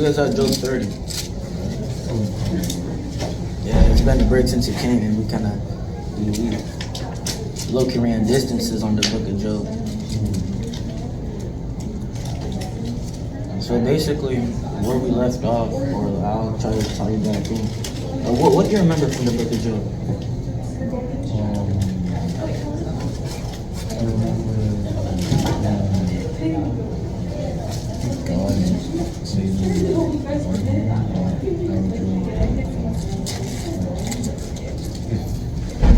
We was at Job 30. Yeah, it's been a break since it came, and we kind of we low-key ran distances on the book of Job. So basically, where we left off, or I'll try to tell you back in. What do you remember from the book of Job? I remember God saving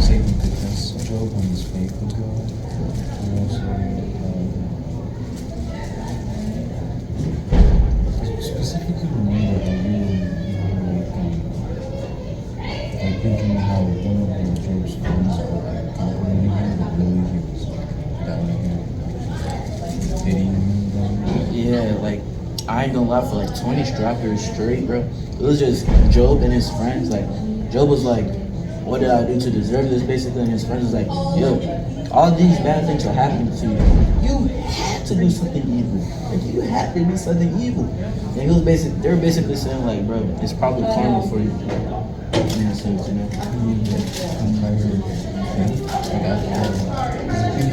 Satan could test Job on his faith with God, and also specifically remember how you were like thinking how one of Job's friends were like complimenting him, but really he was doubting him, pitying him about it. Yeah, like I ain't gonna lie, for like 20 chapters straight, bro. It was just Job and his friends. Like Job was like, "What did I do to deserve this?" Basically, and his friends was like, "Yo, all these bad things are happening to you. You had to do something evil. Like you had to do something evil." And he was they were basically saying like, "Bro, it's probably karma for you." In a sense, you know.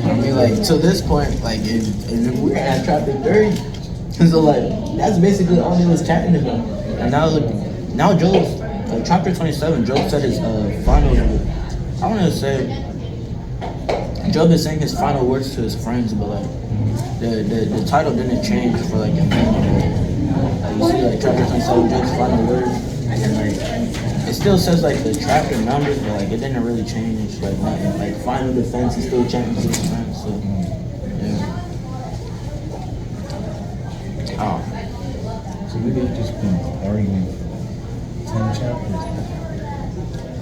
I mean, like to this point, like if we're at chapter 30, so like that's basically all they was chatting about. And now Job's like chapter 27. Job said his final. I want to say Job is saying his final words to his friends, but like the title didn't change for like a minute. You see, like chapter 27, Job's final words, and like it still says like the chapter numbers, but like it didn't really change. Like nothing. Like final defense, he's still chanting to his friends. So yeah. Oh. So we could have just been arguing for 10 chapters.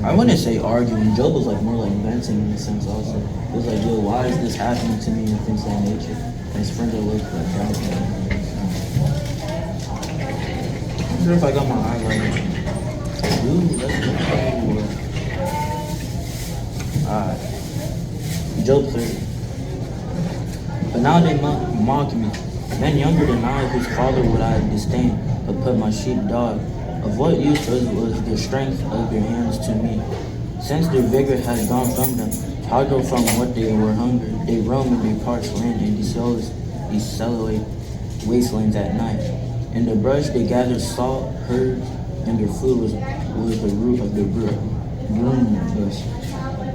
I wouldn't say arguing. Job was like more like venting in a sense also. It was like, yo, why is this happening to me and things of that nature? And his friends are like doubting him. I wonder if I got my highlighter. Dude, let's go. Alright. Job 30. But now they mock me. Men younger than I, whose father would I disdain, but put my sheepdog. Of what use was the strength of your hands to me? Since their vigor has gone from them, how go from what they were hungry? They roam in their parched land and desolate wastelands at night. In the brush they gathered salt, herbs, and their food was the root of the broom bush.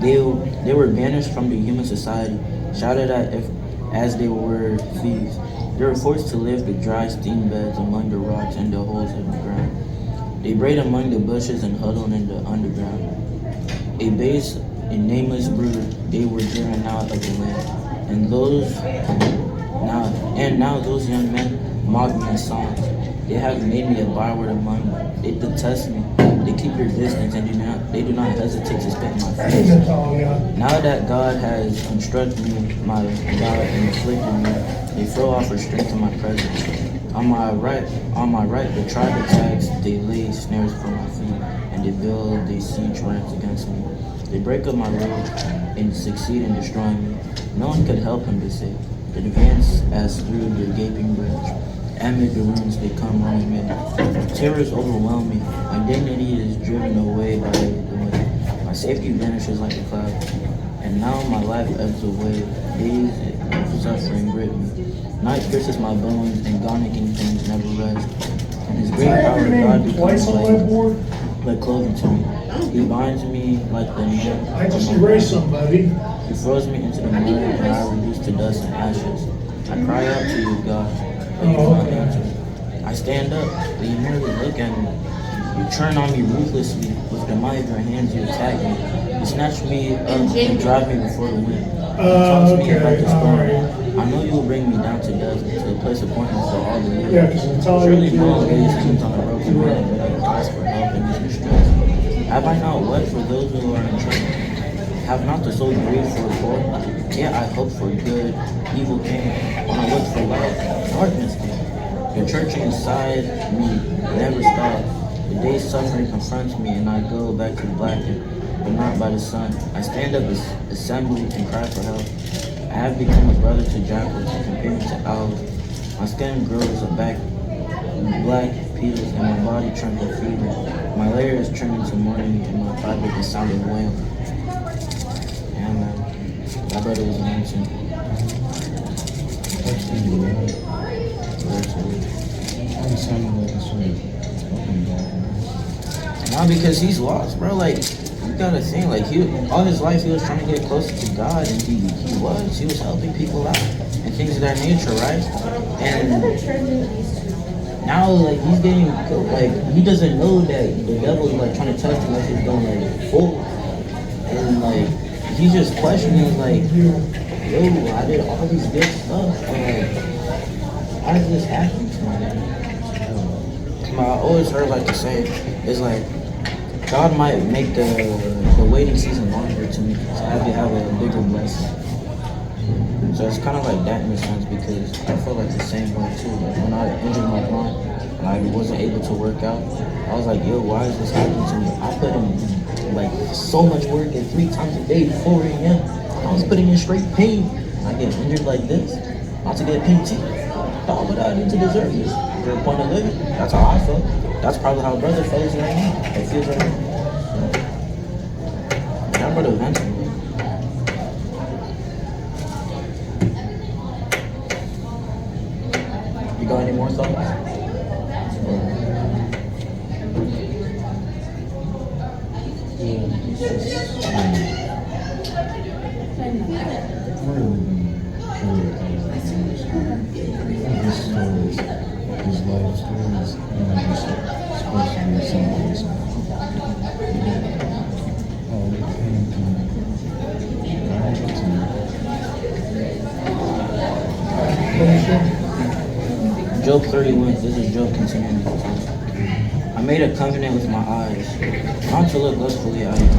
They were banished from the human society, shouted at as they were thieves. They were forced to live the dry steam beds among the rocks and the holes in the ground. They brayed among the bushes and huddled in the underground. A base, a nameless brood, they were driven out of the land. And now those young men mock me in songs. They have made me a byword among them. They detest me. They keep their distance and they do not hesitate to spit in my face. Now that God has instructed me, my God, and afflicted me, they throw off restraint in my presence. On my right, the tribe attacks. They lay snares for my feet, and they build they siege rams against me. They break up my road and succeed in destroying me. No one could help him, they say. They advance as through the gaping breach. Amid the ruins they come running in. Terrors overwhelm me. My dignity is driven away by the wind. My safety vanishes like a cloud. And now my life ebbs away. Days of suffering grip me. Night pierces my bones, and God-aching things never rest. And his great power, God becomes like clothing to me. He binds me like the net. I just erased somebody. He throws me into the mud, and I reduce to dust and ashes. I cry out to you, God, but you do not answer. I stand up, but you merely look at me. You turn on me ruthlessly. With the might of your hands, you attack me. You snatch me up and drive me before the wind. Toss me like a storm. I know you will bring me down to death, to the place of appointment for all the living. Yeah, because it's all Surely no one lays hands on a broken man, but I ask for help in his distress. Have I not wept for those who are in trouble? Have not the soul grieved for the poor? Yet I hope for good, evil came. When I looked for light, darkness came. The church inside me never stops. The day's suffering confronts me, and I go back to the blackened, but not by the sun. I stand up assembly and cry for help. I have become a brother to jackals and companion to owls. My skin grows a black peals, and my body trembled fever. My lair is trembling to mourning, and my private is sounding wail. Yeah, man. That brother was anointed. Actually, man. I'm sounding like a sort of fucking dog. Nah, because he's lost, bro. Like, you gotta think, like, all his life he was trying to get closer to God, and he was helping people out and things of that nature, right? And now, like, he's getting killed. Like, he doesn't know that the devil is like trying to test him, like he's going like full, and like he's just questioning, like, yo, I did all these good stuff, and like, how does this happen to me? I always heard like to say is like God might make the waiting season longer to me, so I have a bigger blessing. So it's kind of like that in a sense, because I feel like the same way too. Like when I injured my groin and I wasn't able to work out, I was like, yo, why is this happening to me? I put in like so much work, and 3 times a day, 4 a.m. I was putting in straight pain. I get injured like this, not to get PT. Dog, what I need to deserve this? Is there a point of living? That's how I felt. That's probably how brother feels right now. It feels right now. That brother vented me. You got any more thoughts? His life stories, just supposed to be something. Oh, Job 31, this is Job continuing. I made a covenant with my eyes, not to look lustfully at it.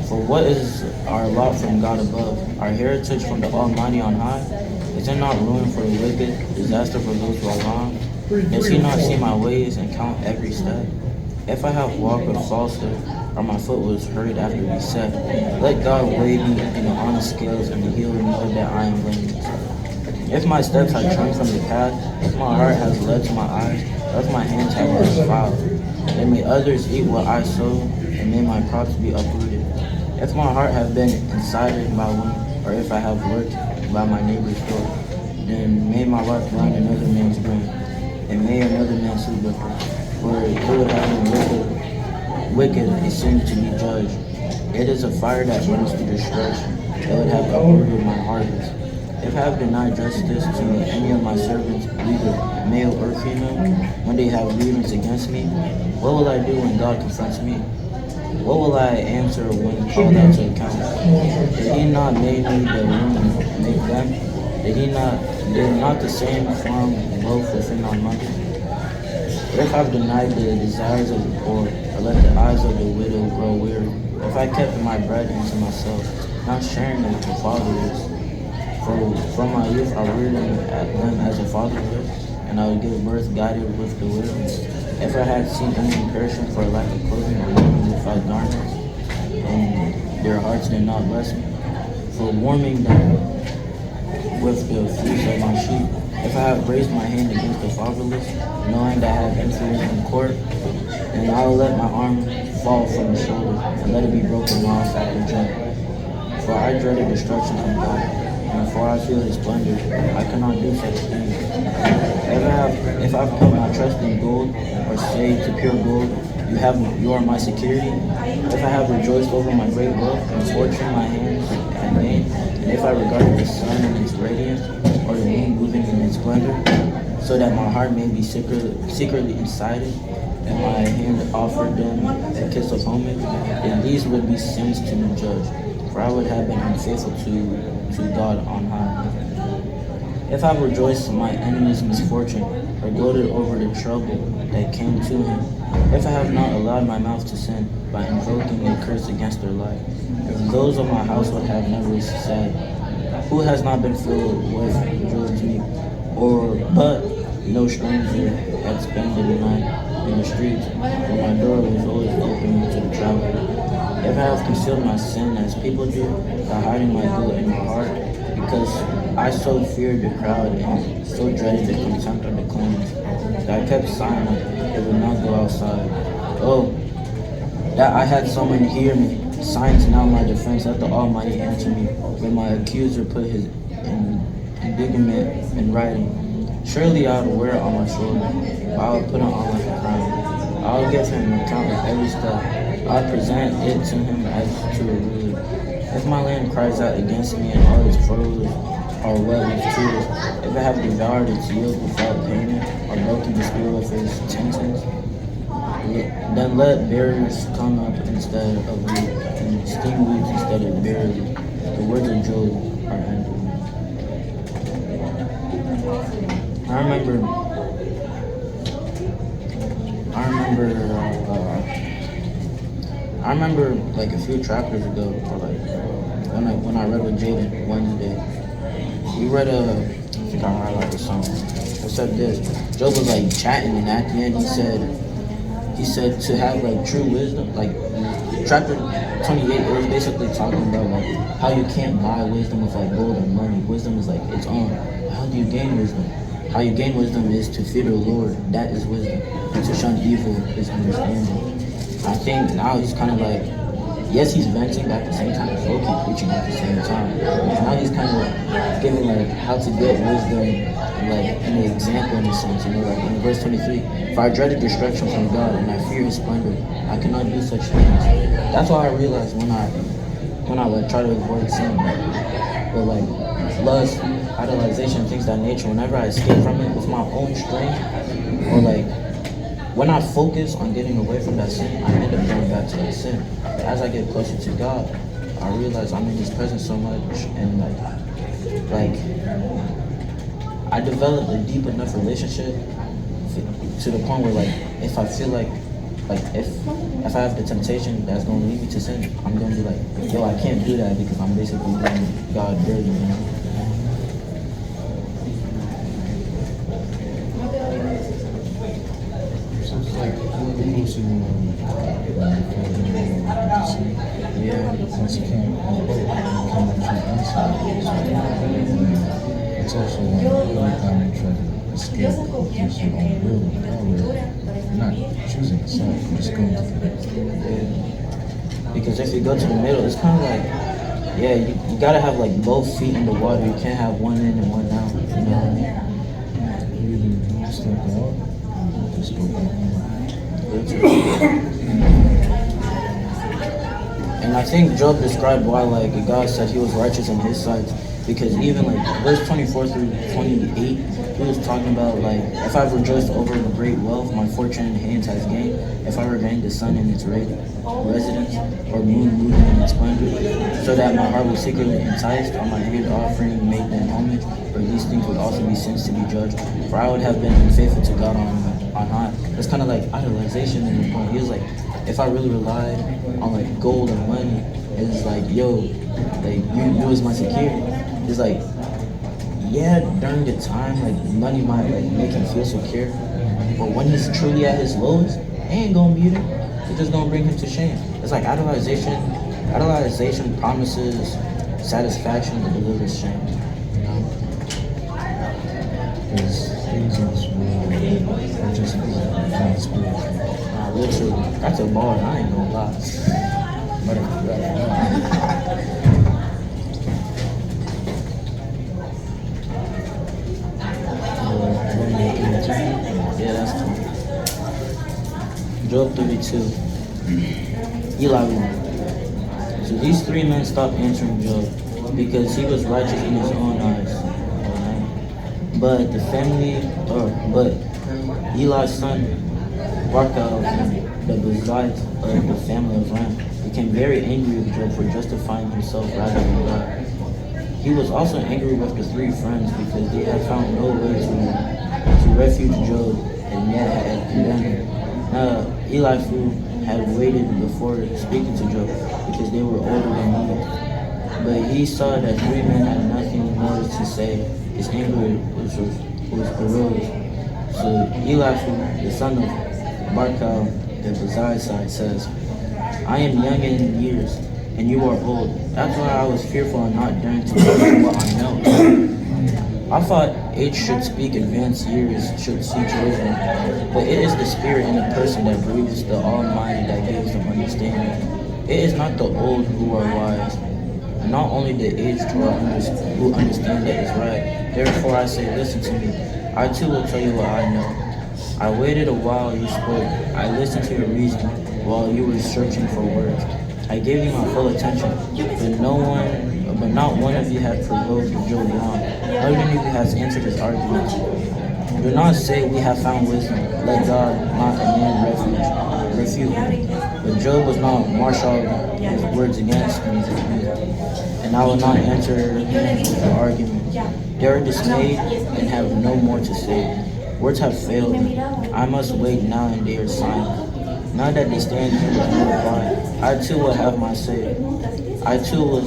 For what is our lot from God above, our heritage from the Almighty on high? Is it not ruin for the wicked, disaster for those who are wrong? Does he not see my ways and count every step? If I have walked with falsehood, or my foot was hurried after beset, let God weigh me in the honest scales, and he will know that I am blameless. If my steps have turned from the path, if my heart has led to my eyes, or if my hands have been defiled, then may others eat what I sow, and may my crops be uprooted. If my heart have been incited by one, or if I have worked by my neighbor's door, then may my wife grind another man's grain, and may another man sleep with her. For it would have been wicked a sin to be judged. It is a fire that burns to destruction. It would have uprooted my harvest. If I have denied justice to any of my servants, either male or female, when they have grievance against me, what will I do when God confronts me? What will I answer when called out to account? Did he not make me the womb and make them? Did not the same form both within our mother? If I've denied the desires of the poor, or let the eyes of the widow grow weary, if I kept my bread into myself, not sharing it with the fatherless, for from my youth I reared them as a father would, and I would give birth guided with the widow. If I had seen any perishing for lack of clothing, or women without garments, and their hearts did not bless me, for warming them with the fleece of my sheep. If I have raised my hand against the fatherless, knowing that I have influence in court, then I will let my arm fall from the shoulder, and let it be broken off at the joint. For I dreaded destruction from God, and before I feel his splendor, I cannot do such things. If I've put my trust in gold, or say to pure gold, you are my security. If I have rejoiced over my great wealth, and fortune my hands had made, and if I regarded the sun in its radiance, or the moon moving in its splendor, so that my heart may be secretly incited, and my hand offered them a kiss of homage, then these would be sins to be judged, for I would have been unfaithful to God on high. If I rejoiced in my enemy's misfortune, or gloated over the trouble that came to him, if I have not allowed my mouth to sin by invoking a curse against their life, if those of my household have never said, who has not been filled with joy to me, but no stranger had spent the night in the streets, for my door was always open to the traveler. If I have concealed my sin as people do, by hiding my guilt in my heart, because I so feared the crowd and so dreaded the contempt of the clones that I kept silent and would not go outside. Oh, that I had someone hear me. Signs now my defense. Let the Almighty answer me. When my accuser put his indictment in writing. Surely I would wear it on my shoulder. I would put it on like a crown. I would give him an account of every step. I would present it to him as to a ruler. If my land cries out against me and all its foes are wet with tears, if I have devoured its yield without payment, or broken the spirit of its tensions, then let barriers come up instead of weeds, and sting weeds instead of barriers. The words of Job are ended. I remember, like a few chapters ago, or like when I read with Jaden Wednesday, we read I think I highlighted something. It said this: Job was like chatting, and at the end he said to have like true wisdom, like chapter 28, it was basically talking about like how you can't buy wisdom with like gold or money. Wisdom is like its own. How do you gain wisdom? How you gain wisdom is to fear the Lord. That is wisdom. And to shun evil is understanding. I think now he's kind of like, yes, he's venting, but at the same time, he's low-key preaching at the same time. Because now he's kind of like giving like how to get wisdom, like an example in a sense. You know, like in verse 23, for I dreaded destruction from God, and I fear His splendor. I cannot do such things. That's why I realized when I like try to avoid sin, but like lust, idolization, things of that nature, whenever I escape from it with my own strength, or like when I focus on getting away from that sin, I end up going back to that sin. But as I get closer to God, I realize I'm in His presence so much, and like I developed a deep enough relationship to the point where like if I feel like if I have the temptation that's gonna lead me to sin, I'm gonna be like, yo, I can't do that because I'm basically doing God dirty, you know? So it's like mostly Yeah. since you can't treat inside. So it's also every time you try to escape against your own will and power, you're not choosing a side, you're just going to Yeah. Because if you go to the middle, it's kind of like, yeah, you gotta have like both feet in the water. You can't have one in and one out. You know what I mean? You either step out, just go back in. And I think Job described why like God said he was righteous in his sight, because even like verse 24 through 28, he was talking about like, if I've rejoiced over the great wealth my fortune in hands has gained, if I remained the sun in its residence, or moon moving in its splendor, so that my heart was secretly enticed, or my hand offering made them homage, for these things would also be sins to be judged, for I would have been unfaithful to God on high. It's kind of like idolization in the point. He was like, if I really relied on like gold and money, it's like, yo, like you is my security. It's like, yeah, during the time, like money might like make him feel secure, but when he's truly at his lowest, it ain't gonna be there. It's just gonna bring him to shame. It's like idolization promises satisfaction but delivers shame. You know? Because things in this world are just not spiritual. Literally, that's a bar. I ain't gonna lie. But yeah, that's cool. Job 32. Eli. So these three men stopped answering Job because he was righteous in his own eyes. But but Eli's son, Barkal, the Bazite of the family of Ram, became very angry with Job for justifying himself rather than God. He was also angry with the three friends because they had found no way to refuge Job and yet had condemned him. Eliphaz had waited before speaking to Job because they were older than he. But he saw that three men had nothing more to say. His anger arose. So Eliphaz, the son of Barkal, the Bazite side, says, I am young in years, and you are old. That's why I was fearful and not daring to tell you what I know. I thought age should speak, advanced years should seek wisdom, but it is the spirit in the person that breathes the Almighty that gives them understanding. It is not the old who are wise, not only the aged who understand that is right. Therefore I say, listen to me. I too will tell you what I know. I waited a while you spoke. I listened to your reason while you were searching for words. I gave you my full attention, but not one of you had provoked Job long. Not even of you has answered his arguments. Do not say we have found wisdom. Let God not a man refute. But Job was not marshaled his words against me, and I will not answer him with the argument. They are dismayed and have no more to say. Words have failed me. I must wait now, and they are silent. Now that they stand here with no reply, I too will have my say. I too will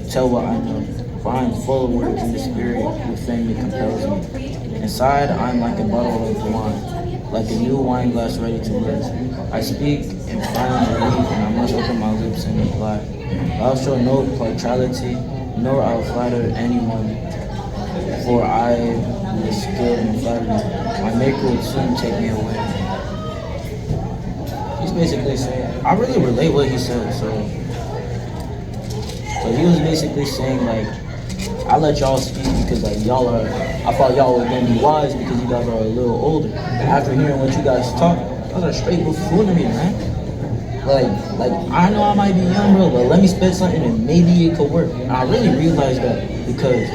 tell what I know, for I am full of words, and the spirit within me compels me. Inside I am like a bottle of wine, like a new wine glass ready to burst. I speak in final relief, and I must open my lips and reply. I'll show no partiality, nor I'll flatter anyone, for I was skilled in flattery. My maker would soon take me away. He's basically saying, I really relate what he said, so he was basically saying, like, I let y'all speak because, like, I thought y'all were gonna be wise because you guys are a little older. After hearing what you guys talk, y'all are straight buffoonery, man. Like, I know I might be young, bro, but let me spit something and maybe it could work. And I really realized that because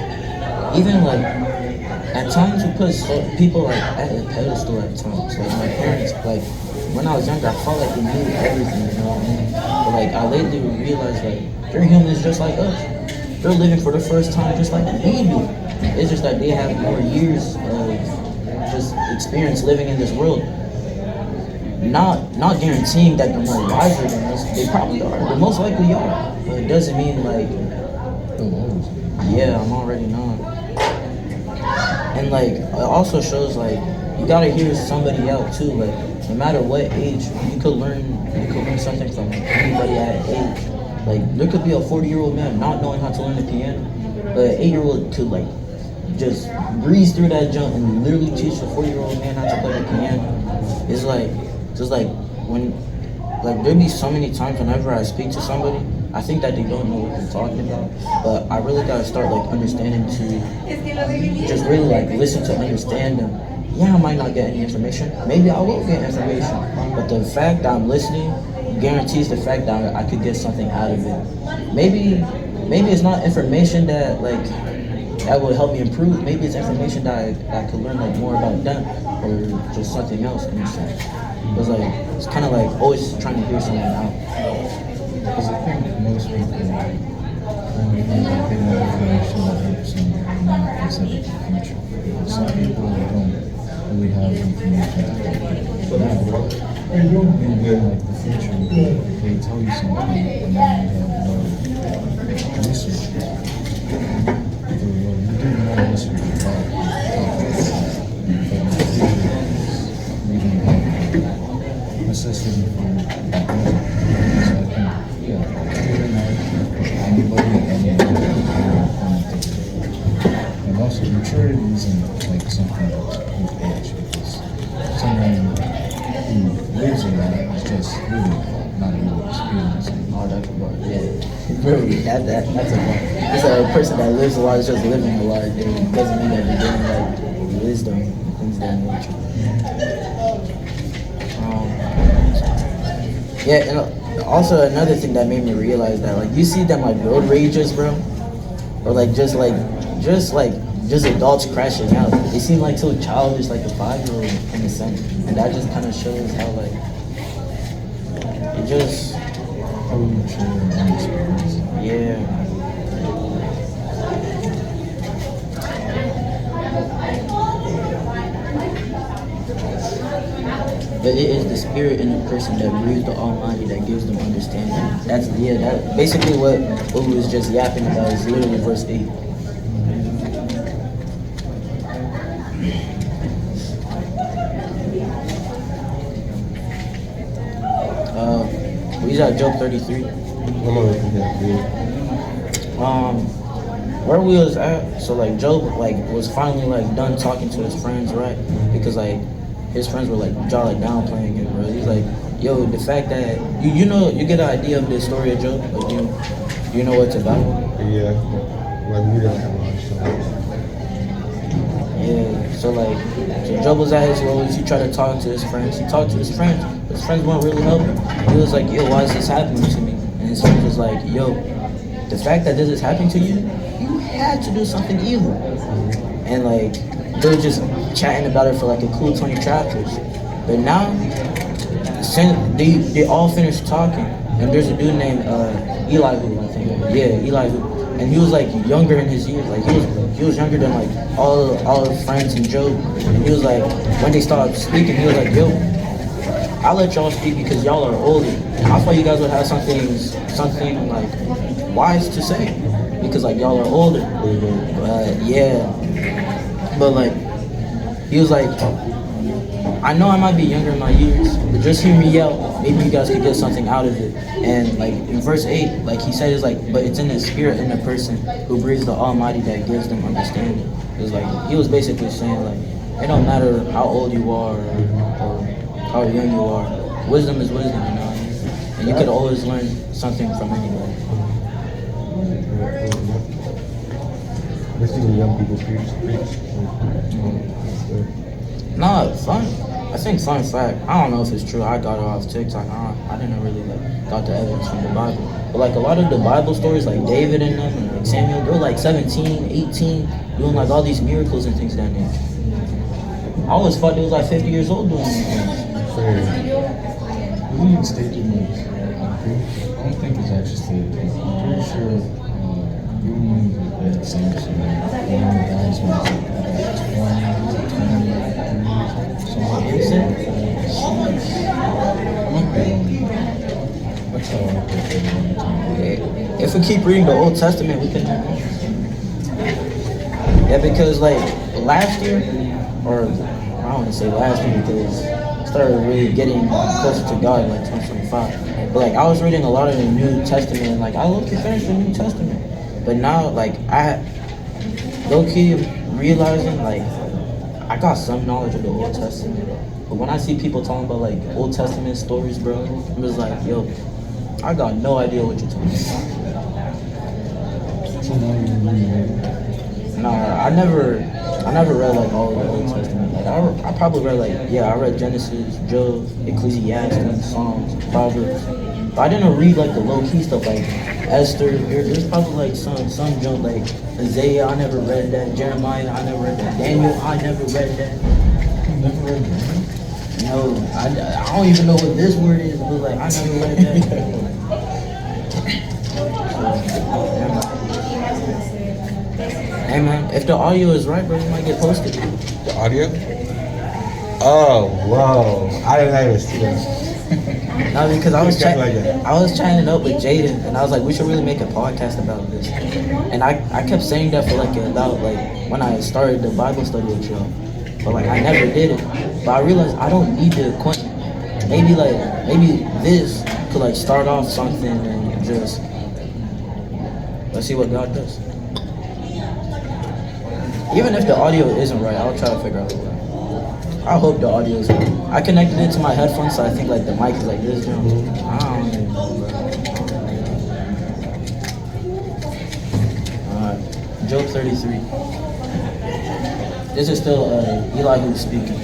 even, like, at times we put people, like, at a pedestal at times. Like, my parents, like, when I was younger, I felt like they knew everything, you know what I mean? But, like, I lately realized, like, they're humans just like us. They're living for the first time just like we do. It's just that they have more years of just experience living in this world. Not guaranteeing that they're more wiser than us. They probably are. They most likely are. But it doesn't mean like, yeah, I'm already knowing. And like, it also shows like, you gotta hear somebody out too. Like, no matter what age, you could learn something from anybody at age. Like, there could be a 40-year-old man not knowing how to learn the piano, but an 8-year-old could, like, just breeze through that jump and literally teach a 40-year-old man how to play the piano. It's like, just like, when, like, there'd be so many times whenever I speak to somebody, I think that they don't know what they're talking about, but I really gotta start, like, understanding to just really, like, listen to understand them. Yeah, I might not get any information. Maybe I will get information, but the fact that I'm listening guarantees the fact that I could get something out of it. Maybe it's not information that like that would help me improve. Maybe it's information that I could learn like more about them or just something else in a sense. It's kind of like always trying to hear something out. Because I think most people only get more information that helps them now instead of the future. Some people don't really have information now. Maybe in like the future, they tell you something and then you have no research. You do more research about topics, but in the future, we don't have necessity for that. So I think, yeah, even like anybody and also maturity isn't like something with age because someone who lives in that is just really not really experiencing. Oh, that's about yeah. Really, that's a lot. It's a person that lives a lot is just living a lot. It doesn't mean that they're doing like wisdom and things of that nature. Yeah, and also another thing that made me realize that like you see them like road rages, bro, or like just adults crashing out. They seem like so childish, like a 5-year-old in a sense, and that just kind of shows how like it just yeah. But it is the spirit in the person that breathes the Almighty that gives them understanding. That basically what we was just yapping about is literally verse 8. He's at Job 33. How long did that do? Where we was at, so like Job like was finally like done talking to his friends, right? Because like his friends were like downplaying it, bro. He's like, yo, the fact that you know you get an idea of the story of Job, like you know what it's about. Yeah. Like we don't have a lot of shows. Yeah, so Job was at his lowest. He tried to talk to his friends. He talked to his friends. His friends weren't really helping. He was like, yo, why is this happening to me? And his friends was like, yo, the fact that this is happening to you, you had to do something evil. And like they were just chatting about it for like a cool 20 chapters. But now, since they all finished talking, and there's a dude named Elihu, I think. Yeah, Elihu. And he was like younger in his years. Like he was younger than like all his friends in Job. And he was like, when they started speaking, he was like, yo, I'll let y'all speak because y'all are older. I thought you guys would have something like wise to say because like y'all are older. But like he was like, I know I might be younger in my years, but just hear me out. Maybe you guys could get something out of it. And like in verse 8, like he said, it's like, but it's in the spirit in the person who breathes the Almighty that gives them understanding. It's like he was basically saying like it don't matter how old you are or how young you are. Wisdom is wisdom, you know what I mean? And you could always learn something from anybody. Especially when young people preach. Nah, fun. I think fun fact. I don't know if it's true. I got it off TikTok. I didn't really got the evidence from the Bible. But like a lot of the Bible stories, like David and them, and like Samuel, they were like 17, 18, doing like all these miracles and things of that nature. I always thought they was like 50 years old doing these things. Fair. We didn't state too much. I don't think it's actually stated. I'm pretty sure you remember that Samson, one of the guys was like 20, 23 If we keep reading the Old Testament, we can. Yeah, because like last year, or I don't want to say last year because I started really getting closer to God in like 2025. But like I was reading a lot of the New Testament, and like I low-key finished the New Testament. But now like I low-key realizing like I got some knowledge of the Old Testament. But when I see people talking about like Old Testament stories, bro, I'm just like, yo, I got no idea what you're talking about. No, I never read like all of the Old Testament. Like I probably read like I read Genesis, Job, Ecclesiastes, Psalms, Proverbs. But I didn't read like the low key stuff like Esther. There's probably like some junk like Isaiah. I never read that. Jeremiah. I never read that. Daniel. I never read that. You never read that? No, I don't even know what this word is. But like I never read that. Hey man, if the audio is right, bro, it might get posted. The audio? Oh, whoa. I didn't even see that. No, because I was Like that. I was chatting up with Jaden, and I was like, we should really make a podcast about this. And I kept saying that for like about like when I started the Bible study with y'all, but like I never did it. But I realized I don't need the equipment. Maybe this could like start off something and just let's see what God does. Even if the audio isn't right, I'll try to figure out a way. I hope the audio is right. I connected it to my headphones, so I think like the mic is like this. I don't even know, bro. Alright, Job 33. This is still Eli who's speaking.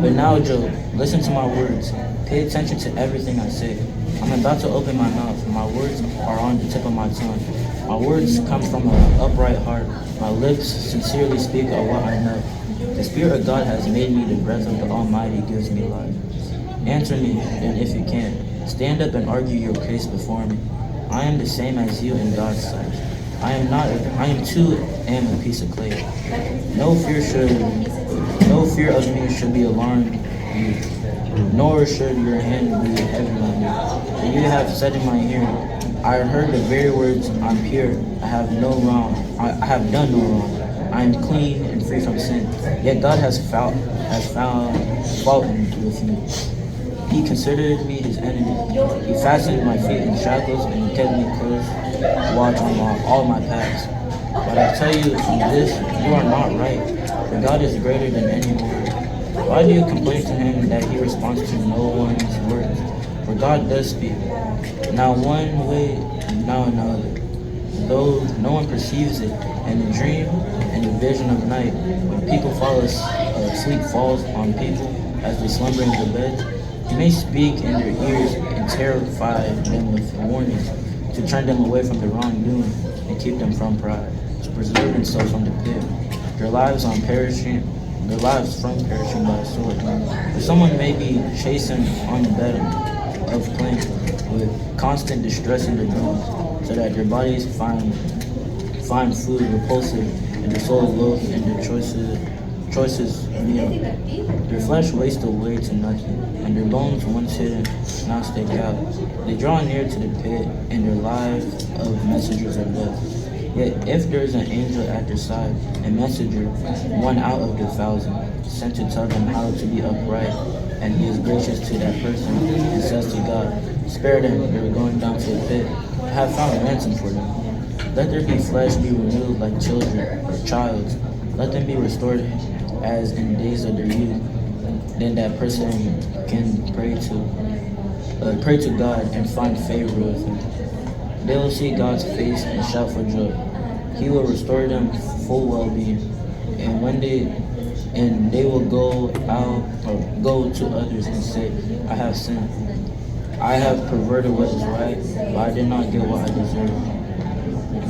But now, Job, listen to my words. Pay attention to everything I say. I'm about to open my mouth. My words are on the tip of my tongue. My words come from an upright heart. My lips sincerely speak of what I know. The Spirit of God has made me. The breath of the Almighty gives me life. Answer me, then, if you can. Stand up and argue your case before me. I am the same as you in God's sight. I too am a piece of clay. No fear of me should be alarmed you, nor should your hand be heavy on me. For you have said in my hearing, I heard the very words, I'm pure, I have no wrong, I have done no wrong. I am clean and free from sin. Yet God has found fault with me. He considered me his enemy. He fastened my feet in shackles and kept me close watch on all my paths. But I tell you this, you are not right. For God is greater than any word. Why do you complain to him that he responds to no one's words? For God does speak. Now one way, now another. Though no one perceives it, and the dream and the vision of night, when people fall sleep falls on people as they slumber in their beds, he may speak in their ears and terrify them with warnings, to turn them away from the wrongdoing and keep them from pride, to preserve themselves from the pit, their lives from perishing by a sword. For someone may be chastened on the bed of plain, with constant distress in their bones, so that their bodies find food repulsive, and their soul loath in their choicest meal. Their flesh wastes away to nothing, and their bones once hidden now stick out. They draw near to the pit, and their lives of messengers of death. Yet if there is an angel at their side, a messenger, one out of the 1,000, sent to tell them how to be upright, and he is gracious to that person, and says to God, spare them, they are going down to the pit. I have found a ransom for them. Let their flesh be renewed like children or child's. Let them be restored as in days of their youth. Then that person can pray to God and find favor with him. They will see God's face and shout for joy. He will restore them full well-being, and they will go out or go to others and say, I have sinned. I have perverted what is right, but I did not get what I deserved.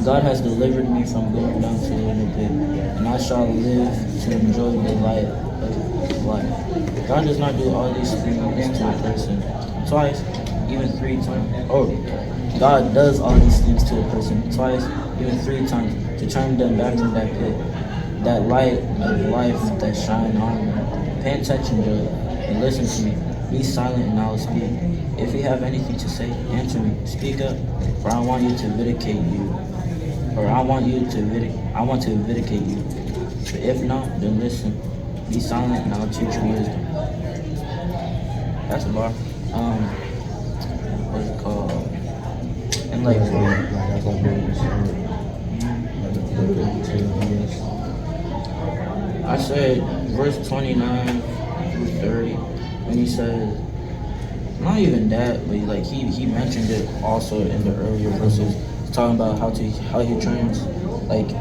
God has delivered me from going down to the pit, and I shall live to enjoy the light of life. God does not do all these things to a person twice, even 3 times. God does all these things to a person twice, even 3 times, to turn them back to that pit, that light of life that shine on them. Pay attention, Job, and listen to me. Be silent and I will speak. If you have anything to say, answer me. Speak up, for I want to vindicate you. I want to vindicate you. But if not, then listen. Be silent and I'll teach you wisdom. That's a bar. What's it called? And like I said verse 29 through 30, when he says, not even that, but like he mentioned it also in the earlier verses. He's talking about how he trains, like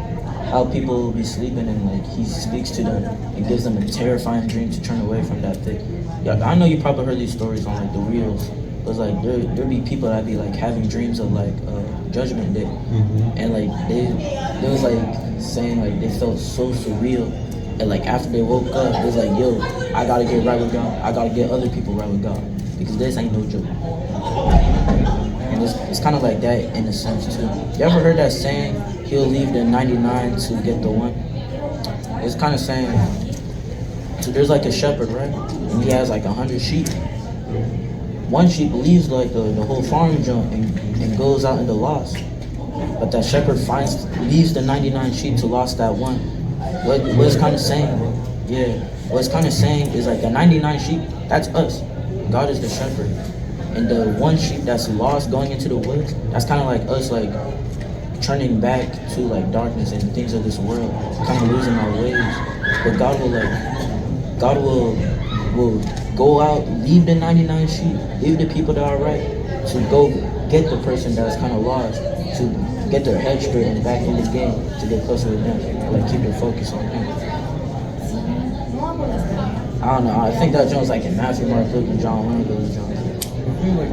how people will be sleeping, and like he speaks to them and gives them a terrifying dream to turn away from that thing. Yeah, I know you probably heard these stories on like the reels. But it's like there be people that be like having dreams of like Judgment Day, and like they was like saying like they felt so surreal, and like after they woke up, it was like, yo, I gotta get right with God. I gotta get other people right with God, because this ain't no joke. And it's kind of like that in a sense too. You ever heard that saying, he'll leave the 99 to get the one? It's kind of saying, so there's like a shepherd, right? And he has like 100 sheep. One sheep leaves like the whole farm jump and goes out in the lost. But that shepherd leaves the 99 sheep to lost that one. What it's kind of saying, what it's kind of saying is like the 99 sheep, that's us. God is the shepherd. And the one sheep that's lost going into the woods, that's kind of like us, like turning back to like darkness and things of this world, kind of losing our ways. But God will go out, leave the 99 sheep, leave the people that are right, to go get the person that's kind of lost, to get their head straight and back in the game, to get closer to them, like keep their focus on him. I don't know, I think that John's like in Matthew, Mark, Luke, and John, one of those Johns. I feel like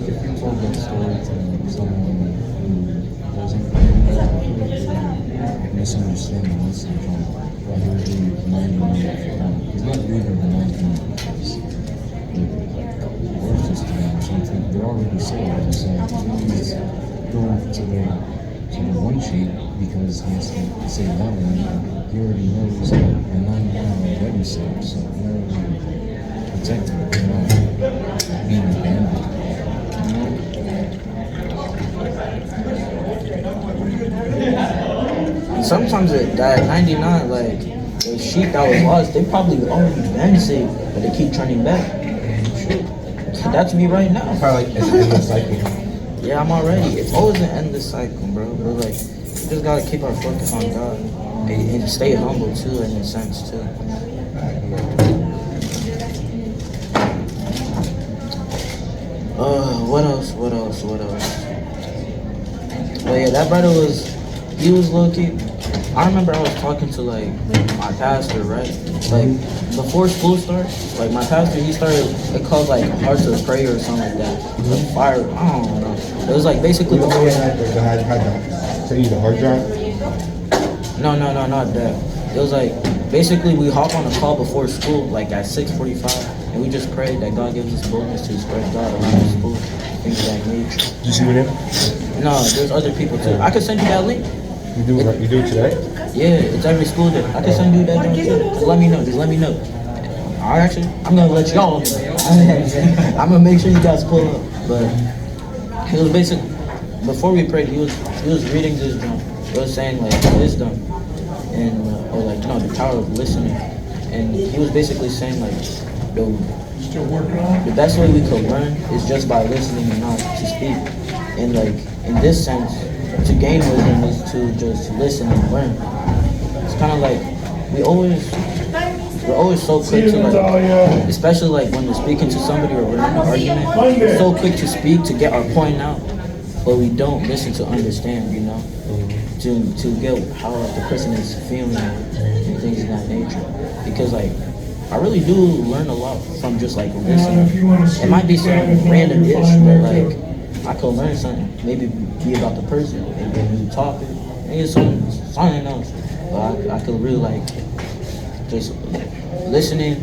if you told that story to someone who wasn't misunderstand the message on why he was doing 99. He's not leaving the 99 because the words just to them or something. They're already saved. So he's going to the one sheep because he has to save that one. He already knows that the 99 are already saved. So he already protected, being abandoned. Sometimes that 99, like the sheep that was lost, they probably already been saved, but they keep turning back. That's me right now. Probably like it's in the cycle. Yeah, I'm already. It's always an endless cycle, bro. But like, we just gotta keep our focus on God and stay humble too, in a sense too. What else? But yeah, that brother he was low key. I remember I was talking to like my pastor, right? Like before school starts, like my pastor, he started, it called like Hearts of Prayer or something like that. The fire, I don't know. It was like basically The before. hard drive. So you need a hard drive? No, not that. It was like basically we hop on a call before school, like at 6:45, and we just prayed that God gives us boldness to spread God around the school, things of that nature. Did you see what him? No, there's other people too. I could send you that link. You do it today? Yeah, it's every school day. I can send you that link too. Just let me know. I'm gonna let y'all know. I'm gonna make sure you guys pull up. But it was basically before we prayed, he was reading this jump. It was saying like wisdom and or like the power of listening, and he was basically saying like the best way we could learn is just by listening and not to speak. And like in this sense, to gain wisdom is to just listen and learn. It's kind of like we're always so quick to like, especially like when we're speaking to somebody or we're in an argument, we're so quick to speak to get our point out, but we don't listen to understand, to get how the person is feeling and things of that nature. Because like I really do learn a lot from just like listening. It might be some random ish, but like I could learn something, maybe be about the person, maybe a new topic, maybe something else. But I could really like just listening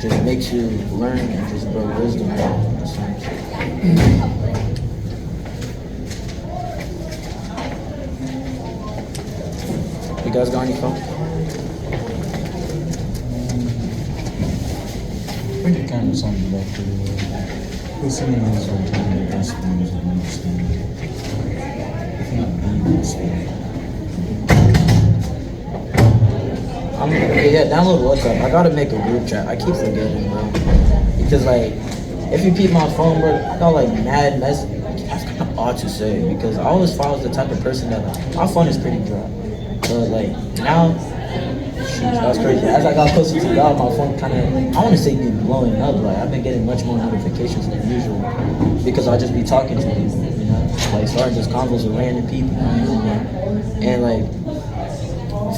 just makes you learn and just grow wisdom. You guys got any phone? I think it kind of sums it up pretty well. Listening is like one of the best things of understanding. If not being understanding. Yeah, download WhatsApp. I gotta make a group chat. I keep forgetting, bro. Because like, if you peep my phone, bro, I got like mad mess. That's kind of odd to say because I always was the type of person that my phone is pretty dry. But like now, that's crazy. As I got closer to God, my phone kind of, I want to say be blowing up. Like I've been getting much more notifications than usual because I'll just be talking to people, like starting just convos with random people, and like.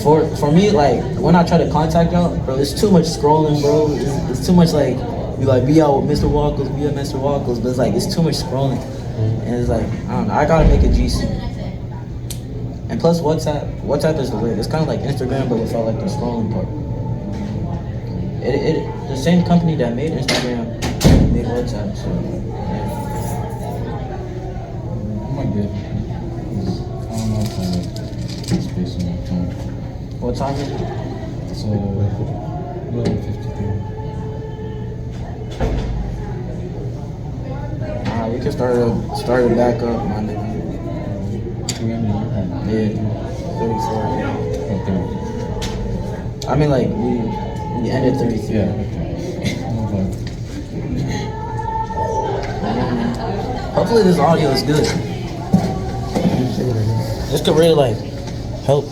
For me, like when I try to contact y'all, bro, it's too much scrolling, bro. It's too much like be out with Mr. Walkers, be at Mr. Walkers, but it's like it's too much scrolling, and it's like I don't know. I gotta make a GC, and plus WhatsApp is the way. It's kind of like Instagram, but without like the scrolling part. The same company that made Instagram made WhatsApp, so yeah. I might get it. I don't know if I like space on my phone. What time is it? It's 11:53. We can start it back up, my nigga. Yeah, 34. I mean, like we ended 33. Yeah. Hopefully this audio is good. This could really like help